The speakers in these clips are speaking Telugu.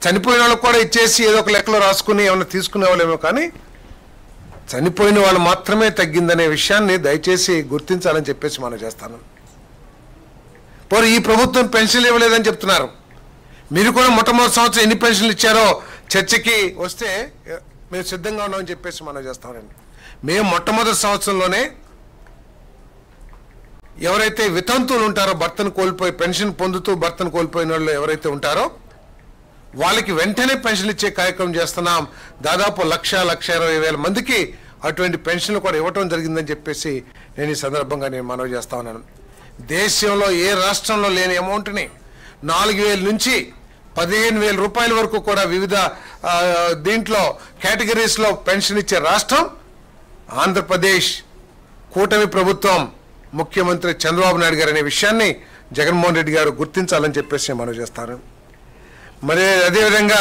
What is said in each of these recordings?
చనిపోయిన వాళ్ళకు కూడా ఇచ్చేసి ఏదో ఒక లెక్కలో రాసుకుని ఏమైనా తీసుకునే వాళ్ళేమో, కానీ చనిపోయిన వాళ్ళు మాత్రమే తగ్గిందనే విషయాన్ని దయచేసి గుర్తించాలని చెప్పేసి మనం చేస్తాను. పోనీ ఈ ప్రభుత్వం పెన్షన్లు ఇవ్వలేదని చెప్తున్నారు. మీరు కూడా మొట్టమొదటి సంవత్సరం ఎన్ని పెన్షన్లు ఇచ్చారో చర్చకి వస్తే మేము సిద్ధంగా ఉన్నామని చెప్పేసి మనం చేస్తామండి. మేము మొట్టమొదటి సంవత్సరంలోనే ఎవరైతే వితంతువులు ఉంటారో, భర్తను కోల్పోయి పెన్షన్ పొందుతూ భర్తను కోల్పోయిన వాళ్ళు ఎవరైతే ఉంటారో వాళ్ళకి వెంటనే పెన్షన్లు ఇచ్చే కార్యక్రమం చేస్తున్నాం. దాదాపు 1,20,000 మందికి అటువంటి పెన్షన్లు కూడా ఇవ్వటం జరిగిందని చెప్పేసి నేను ఈ సందర్భంగా మనవి చేస్తా ఉన్నాను. దేశంలో ఏ రాష్ట్రంలో లేని అమౌంట్ని 4,000 నుంచి 15,000 రూపాయల వరకు కూడా వివిధ దీంట్లో కేటగిరీస్లో పెన్షన్ ఇచ్చే రాష్ట్రం ఆంధ్రప్రదేశ్. కూటమి ప్రభుత్వం, ముఖ్యమంత్రి చంద్రబాబు నాయుడు గారు అనే విషయాన్ని జగన్మోహన్ రెడ్డి గారు గుర్తించాలని చెప్పేసి మనం చేస్తాను. మరి అదేవిధంగా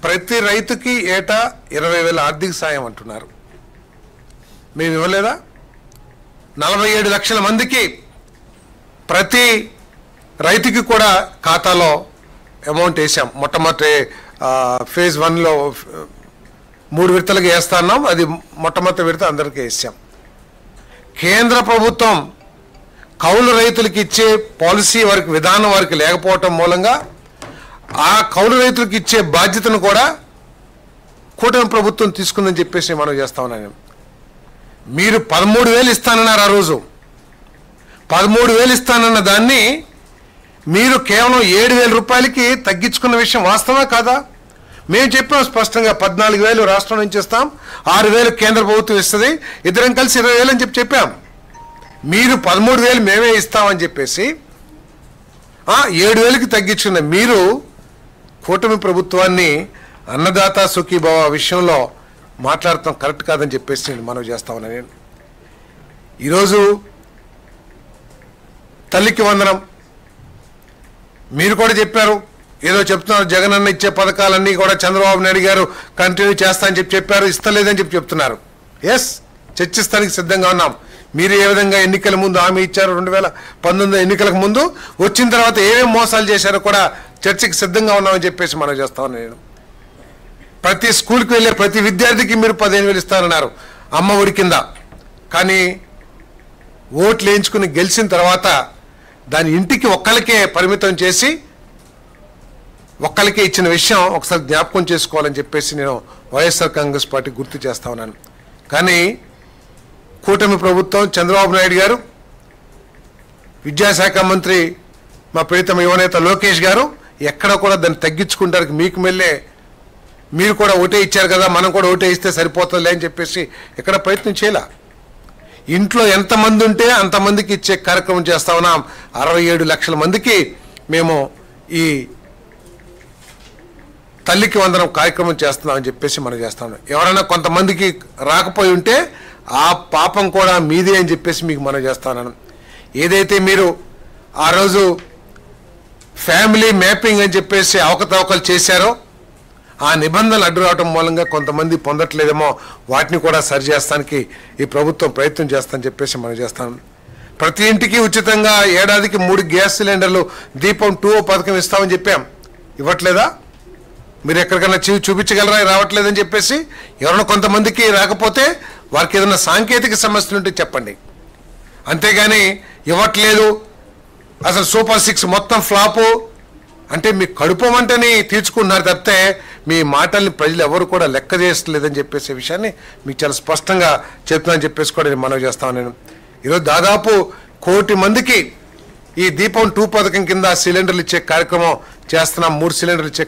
ప్రతి రైతుకి ఏటా 20,000 ఆర్థిక సాయం అంటున్నారు. మేము ఇవ్వలేదా? 47 లక్షల మందికి ప్రతి రైతుకి కూడా ఖాతాలో అమౌంట్ వేసాం. మొట్టమొదటి ఫేజ్ 1లో 3 విడతలుగా వేస్తా ఉన్నాం. అది మొట్టమొదటి విడత అందరికీ వేసాం. కేంద్ర ప్రభుత్వం కౌలు రైతులకు ఇచ్చే పాలసీ వారికి విధానం వారికి లేకపోవటం మూలంగా ఆ కౌలు రైతులకు ఇచ్చే బాధ్యతను కూడా కూటమి ప్రభుత్వం తీసుకుందని చెప్పేసి మనం చేస్తా ఉన్నాను. మీరు 13,000 ఇస్తానన్నారు. ఆ రోజు 13,000 ఇస్తానన్న దాన్ని మీరు కేవలం 7,000 రూపాయలకి తగ్గించుకున్న విషయం వాస్తవా కాదా? మేము చెప్పాం స్పష్టంగా 14,000 రాష్ట్రం నుంచి ఇస్తాం, 6,000 కేంద్ర ప్రభుత్వం ఇస్తుంది, ఇద్దరం కలిసి 20,000 అని చెప్పాం. మీరు 13,000 మేమే ఇస్తామని చెప్పేసి 7,000కి తగ్గించుకున్న మీరు కూటమి ప్రభుత్వాన్ని అన్నదాత సుఖీభవ విషయంలో మాట్లాడటం కరెక్ట్ కాదని చెప్పేసి నేను మనవి చేస్తా ఉన్నాను. నేను ఈరోజు తల్లికి వందనం మీరు కూడా చెప్పారు, ఏదో చెప్తున్నారు. జగన్ అన్న ఇచ్చే పథకాలన్నీ కూడా చంద్రబాబు నాయుడు గారు కంటిన్యూ చేస్తా అని చెప్పారు, ఇస్తలేదని చెప్తున్నారు. ఎస్, చర్చిస్తానికి సిద్ధంగా ఉన్నాం. మీరు ఏ విధంగా ఎన్నికల ముందు హామీ ఇచ్చారు, 2019 ఎన్నికలకు ముందు, వచ్చిన తర్వాత ఏమేమి మోసాలు చేశారో కూడా చర్చకి సిద్ధంగా ఉన్నామని చెప్పేసి మనం చేస్తా ఉన్నాను. నేను ప్రతి స్కూల్కి వెళ్ళే ప్రతి విద్యార్థికి మీరు 15,000 ఇస్తారన్నారు అమ్మ ఒడి కింద. కానీ ఓట్లు వేయించుకుని గెలిచిన తర్వాత దాని ఇంటికి ఒక్కరికే పరిమితం చేసి ఒక్కరికే ఇచ్చిన విషయం ఒకసారి జ్ఞాపకం చేసుకోవాలని చెప్పేసి నేను వైఎస్ఆర్ కాంగ్రెస్ పార్టీ గుర్తు చేస్తా ఉన్నాను. కానీ కూటమి ప్రభుత్వం, చంద్రబాబు నాయుడు గారు, విద్యాశాఖ మంత్రి మా ప్రీతమ యువనేత లోకేష్ గారు ఎక్కడ కూడా దాన్ని తగ్గించుకుంటారు. మీకు మెల్లే మీరు కూడా ఓటే ఇచ్చారు కదా, మనం కూడా ఓటే ఇస్తే సరిపోతుందిలే అని చెప్పేసి ఎక్కడ ప్రయత్నం చేయాల. ఇంట్లో ఎంతమంది ఉంటే అంతమందికి ఇచ్చే కార్యక్రమం చేస్తా ఉన్నాం. 67 లక్షల మందికి మేము ఈ తల్లికి వందనం కార్యక్రమం చేస్తున్నామని చెప్పేసి మనం చేస్తా ఉన్నాం. ఎవరైనా కొంతమందికి రాకపోయి ఉంటే ఆ పాపం కూడా మీదే అని చెప్పేసి మీకు మనం చేస్తా ఉన్నాను. ఏదైతే మీరు ఆ రోజు ఫ్యామిలీ మ్యాపింగ్ అని చెప్పేసి అవకతవకలు చేశారో ఆ నిబంధనలు అడ్డు రావడం మూలంగా కొంతమంది పొందట్లేదేమో, వాటిని కూడా సరిచేస్తానికి ఈ ప్రభుత్వం ప్రయత్నం చేస్తానని చెప్పేసి మనం చేస్తాం. ప్రతి ఇంటికి ఉచితంగా ఏడాదికి 3 గ్యాస్ సిలిండర్లు దీపం 2 పథకం ఇస్తామని చెప్పాం. ఇవ్వట్లేదా? మీరు ఎక్కడికైనా చూపించగలరా రావట్లేదని చెప్పేసి? ఎవరైనా కొంతమందికి రాకపోతే వారికి ఏదైనా సాంకేతిక సమస్యలు ఉంటే చెప్పండి. అంతేగాని ఇవ్వట్లేదు, అసలు సూపర్ 6 మొత్తం ఫ్లాపు అంటే మీ కడుపమంటని తీర్చుకుంటున్నారు తప్పితే మీ మాటల్ని ప్రజలు ఎవరు కూడా లెక్క చేస్తలేదని చెప్పేసే విషయాన్ని మీకు చాలా స్పష్టంగా చెప్తున్నానని చెప్పేసి కూడా నేను మనవి చేస్తాను. నేను ఈరోజు దాదాపు 1 కోటి మందికి ఈ దీపం 2 పథకం కింద సిలిండర్లు ఇచ్చే కార్యక్రమం చేస్తున్నాం. 3 సిలిండర్లు ఇచ్చే